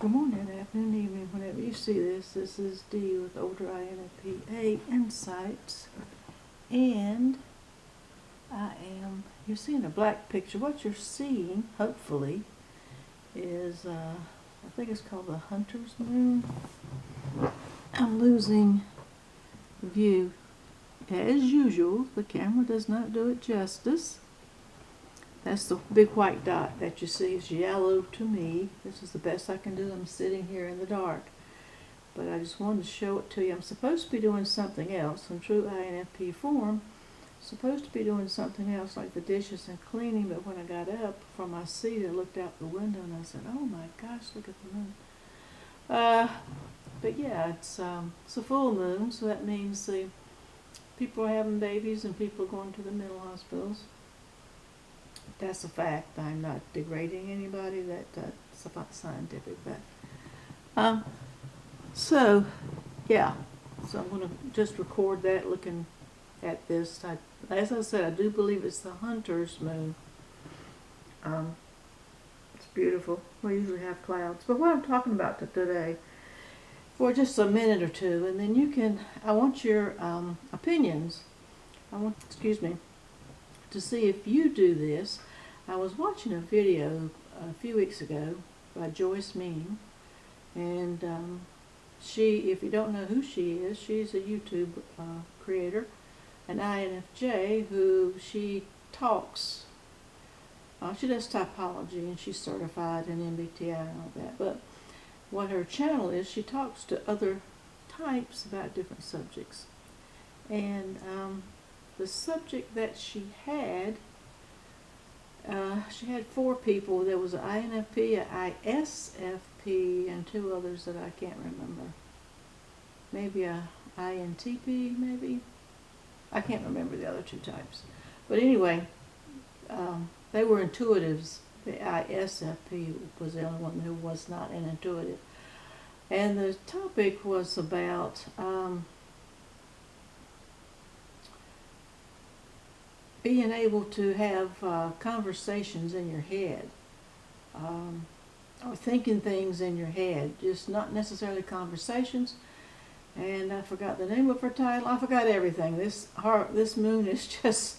Good morning, afternoon, evening, whenever you see this. This is D with Older INFP-A Insights. And you're seeing a black picture. What you're seeing, hopefully, is, I think it's called the Hunter's Moon. I'm losing view. As usual, the camera does not do it justice. That's the big white dot that you see. Is yellow to me. This is the best I can do. I'm sitting here in the dark. But I just wanted to show it to you. I'm supposed to be doing something else. In true INFP form, supposed to be doing something else like the dishes and cleaning, but when I got up from my seat, I looked out the window and I said, oh my gosh, look at the moon. But yeah, it's a full moon, so that means the people are having babies and people are going to the mental hospitals. That's a fact. I'm not degrading anybody. That's about scientific. But so yeah. So I'm going to just record that, looking at this. As I said, I do believe it's the Hunter's Moon. It's beautiful. We usually have clouds, but what I'm talking about today, for just a minute or two, and then I want your opinions. Excuse me. To see if you do this. I was watching a video a few weeks ago by Joyce Meng, and she, if you don't know who she is, she's a YouTube creator, an INFJ who she talks, she does typology and she's certified in MBTI and all that, but what her channel is, she talks to other types about different subjects. And the subject that she had 4 people. There was an INFP, an ISFP, and 2 others that I can't remember. Maybe a INTP, maybe. I can't remember the other 2 types. But anyway, they were intuitives. The ISFP was the only one who was not an intuitive. And the topic was about being able to have conversations in your head, or thinking things in your head, just not necessarily conversations. And I forgot the name of her title. I forgot everything. This moon is just,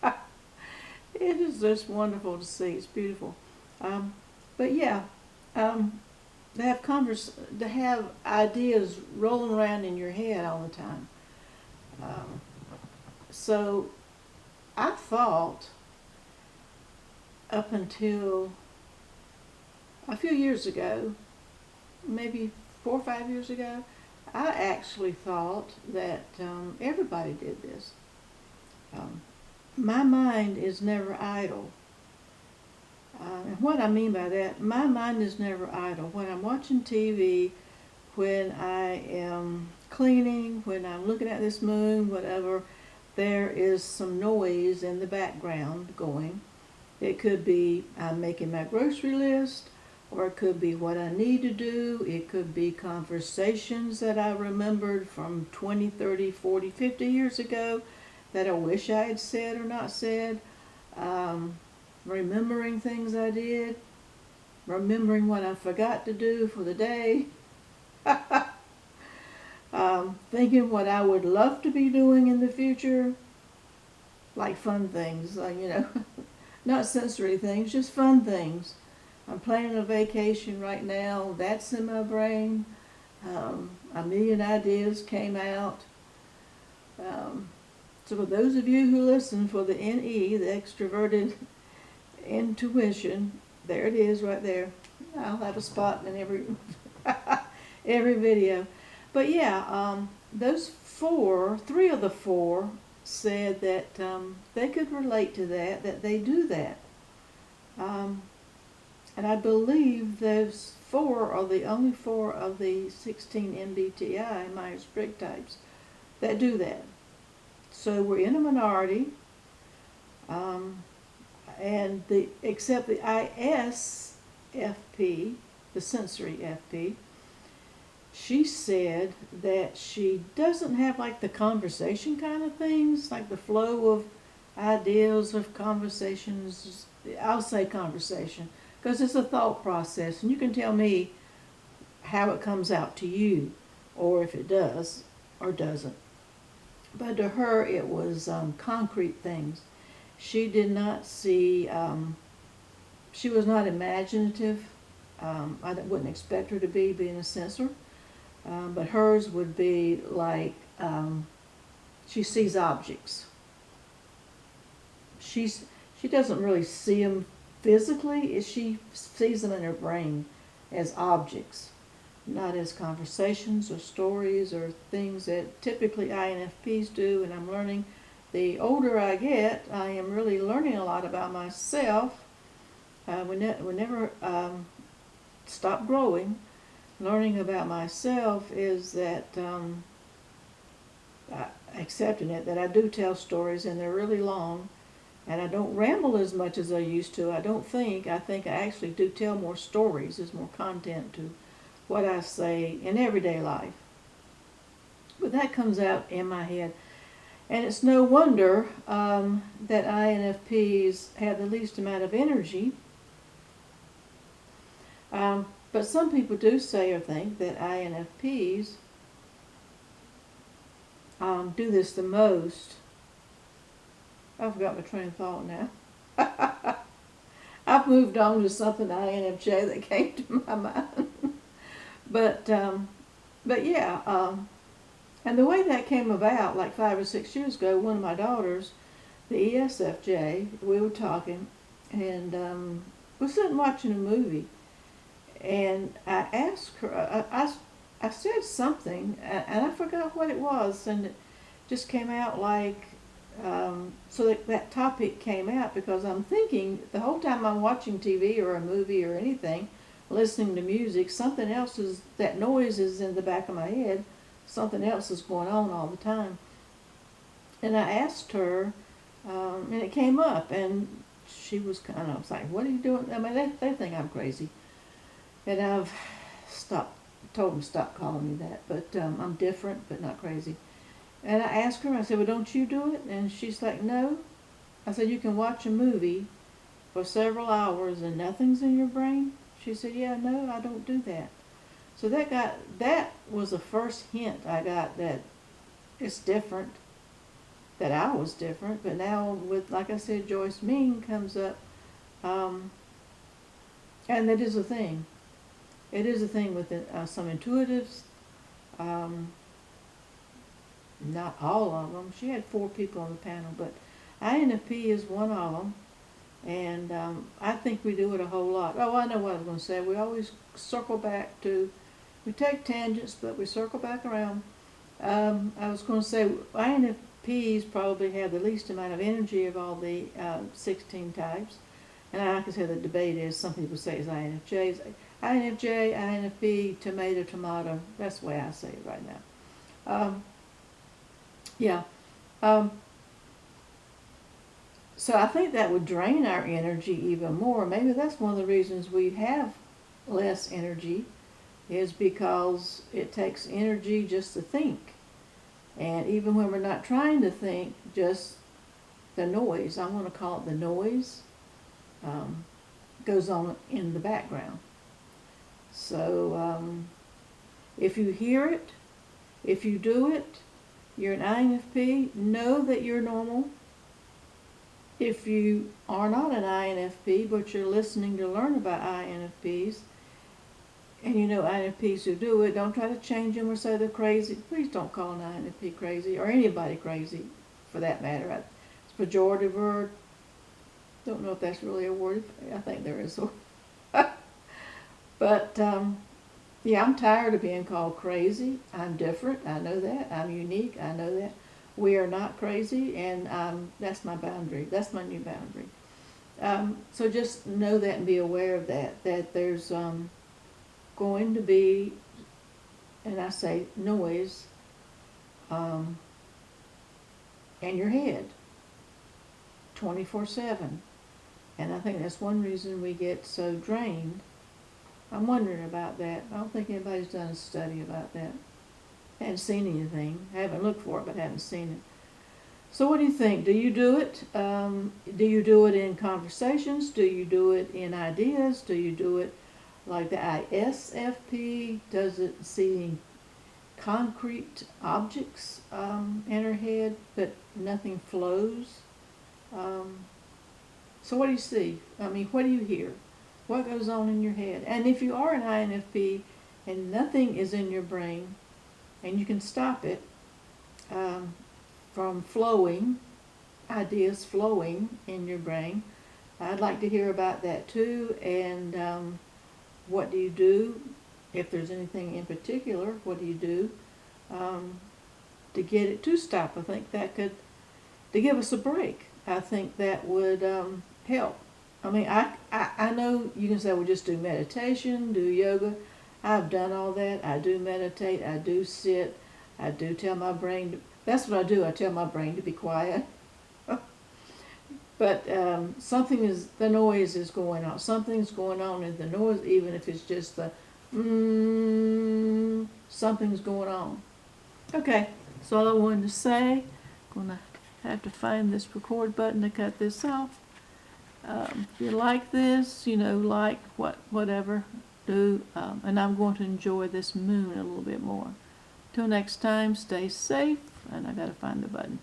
it is just wonderful to see. It's beautiful. But yeah, to have ideas rolling around in your head all the time. So I thought, up until a few years ago, maybe 4 or 5 years ago, I actually thought that everybody did this. My mind is never idle. And what I mean by that, my mind is never idle. When I'm watching TV, when I am cleaning, when I'm looking at this moon, whatever, there is some noise in the background going. It could be I'm making my grocery list, or it could be what I need to do. It could be conversations that I remembered from 20, 30, 40, 50 years ago that I wish I had said or not said. Remembering things I did. Remembering what I forgot to do for the day. Thinking what I would love to be doing in the future, like fun things, not sensory things, just fun things. I'm planning a vacation right now. That's in my brain. A million ideas came out. So for those of you who listen for the NE, the extroverted intuition, there it is right there. I'll have a spot in every every video. But yeah, those 3 of the 4 said that they could relate to that they do that. And I believe those 4 are the only 4 of the 16 MBTI, Myers-Briggs types, that do that. So we're in a minority, except the ISFP, the sensory FP, she said that she doesn't have like the conversation kind of things, like the flow of ideas of conversations. I'll say conversation, because it's a thought process, and you can tell me how it comes out to you, or if it does or doesn't. But to her, it was concrete things. She did not see, she was not imaginative. I wouldn't expect her to be, being a sensor. But hers would be like, she sees objects. She's, she doesn't really see them physically. She sees them in her brain as objects, not as conversations or stories or things that typically INFPs do. And I'm learning, the older I get, I am really learning a lot about myself. We never stop growing. Learning about myself is that accepting it, that I do tell stories and they're really long, and I don't ramble as much as I used to. I think I actually do tell more stories. There's more content to what I say in everyday life. But that comes out in my head. And it's no wonder that INFPs have the least amount of energy. But some people do say or think that INFPs do this the most. I forgot my train of thought now. I've moved on to something INFJ that came to my mind. But yeah, and the way that came about, like 5 or 6 years ago, one of my daughters, the ESFJ, we were talking, and we were sitting watching a movie, and I asked her, I said something, and I forgot what it was, and it just came out like, so that topic came out because I'm thinking the whole time I'm watching TV or a movie or anything, listening to music, something else is, that noise is in the back of my head, something else is going on all the time. And I asked her, and it came up, and she was kind of like, what are you doing? I mean, they think I'm crazy. And I've told them to stop calling me that, but I'm different, but not crazy. And I asked her, I said, well, don't you do it? And she's like, no. I said, you can watch a movie for several hours and nothing's in your brain? She said, yeah, no, I don't do that. So that was the first hint I got that it's different, that I was different. But now with, like I said, Joyce Meng comes up, and that is a thing. It is a thing with some intuitives. Not all of them. She had 4 people on the panel, but INFP is one of them. And I think we do it a whole lot. Oh, I know what I was going to say. We always circle back to, we take tangents, but we circle back around. I was going to say INFPs probably have the least amount of energy of all the 16 types. And like I said, the debate is, some people say it's INFJs. INFJ, INFP, tomato. That's the way I say it right now. Yeah. So I think that would drain our energy even more. Maybe that's one of the reasons we have less energy, is because it takes energy just to think. And even when we're not trying to think, just the noise, I want to call it the noise, goes on in the background. So if you hear it, if you do it, you're an INFP, know that you're normal. If you are not an INFP, but you're listening to learn about INFPs, and you know INFPs who do it, don't try to change them or say they're crazy. Please don't call an INFP crazy, or anybody crazy for that matter. It's a pejorative word. Don't know if that's really a word. I think there is. But yeah, I'm tired of being called crazy. I'm different. I know that. I'm unique. I know that. We are not crazy, and that's my boundary. That's my new boundary. So just know that and be aware of that, that there's going to be, and I say noise, in your head 24/7. And I think that's one reason we get so drained. I'm wondering about that. I don't think anybody's done a study about that. I haven't seen anything. I haven't looked for it, but haven't seen it. So what do you think? Do you do it? Do you do it in conversations? Do you do it in ideas? Do you do it Like the ISFP doesn't see concrete objects in her head, but nothing flows. Um, so what do you see? I mean, what do you hear? What goes on in your head? And if you are an INFP and nothing is in your brain, and you can stop it um, from flowing, ideas flowing in your brain, I'd like to hear about that too. And what do you do? If there's anything in particular, what do you do um, to get it to stop? I think that could, to give us a break, I think that would help. I mean, I know you can say, well, just do meditation, do yoga. I've done all that. I do meditate. I do sit. I do tell my brain to, that's what I do. I tell my brain to be quiet. But something is, the noise is going on. Something's going on in the noise, even if it's just the something's going on. Okay, that's all I wanted to say. I'm gonna have to find this record button to cut this off. If you like this, like whatever, do, and I'm going to enjoy this moon a little bit more. Till next time, stay safe, and I gotta find the button.